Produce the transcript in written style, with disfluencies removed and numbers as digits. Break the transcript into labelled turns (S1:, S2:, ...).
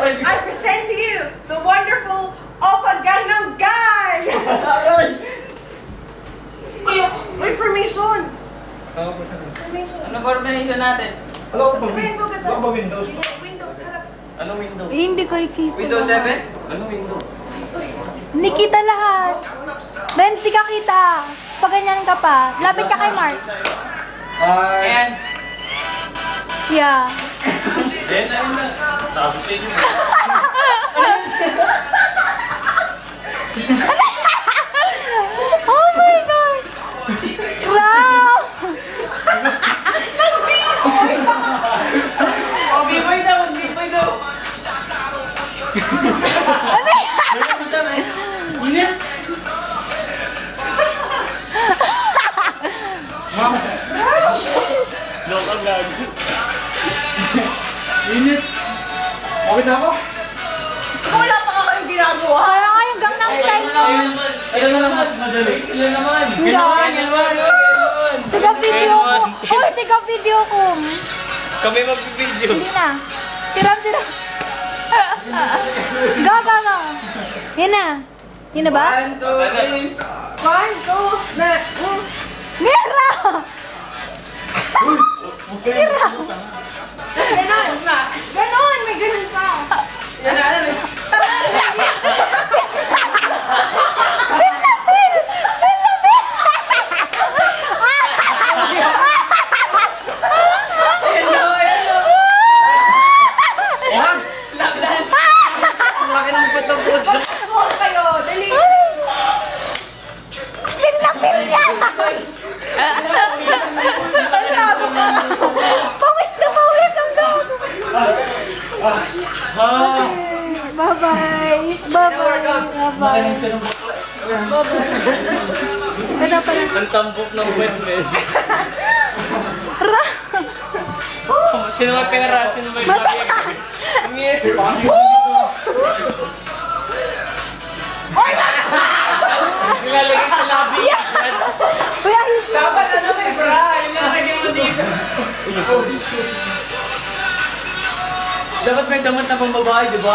S1: I present to you the wonderful Opa Gangnam Gang! Uy, formation! Formation.
S2: Ano coordination natin?
S3: Wala ko ba
S1: Pencil ka
S3: Wala ko ba Windows?
S1: Windows, harap.
S2: Ano window?
S4: Eh, hindi ko ikita.
S2: Windows 7? Ano window?
S4: Hindi kita lahat. Renz, di ka kita. Pag ganyan ka pa, lapit ka kay Mark.
S2: Ayan.
S4: Yeah.
S3: Then, ayun na. Sabi sa inyo.
S4: Oh my God! Wow!
S2: Oh, B-boy daw! B-boy daw!
S4: Ano yan?
S2: Init!
S3: Local gag. Init. Okay na ako?
S1: Wala pa nga kayong ginagawa.
S4: Parang kayong Gangnam Style ko.
S2: Sila na naman! Madali! Sila naman!
S4: Hindi.
S2: Gano'n!
S4: Tiga video ko. Hoy, tiga video ko.
S2: Kami mag-video!
S4: Hindi na. Siram. Go. Yan na. Yan na ba?
S2: 1, 2, 3!
S1: 1, 2, na.
S4: Mira!
S1: Ganon! Ganon! May ganon pa!
S2: Yan na!
S1: Huwag kayo! Dali!
S4: Pinapil niya! Pawis na pawis ang gago! Bye-bye! Bye-bye! Ito pa rin.
S2: Ang tambok ng west, man. Sino ang pinara? Sino may lagi? Nilalagay sa labi.
S4: Uy, ayos na!
S2: Dapat ano may bra? Nilalagay mo dito. Dapat may damat na pang babae, di ba?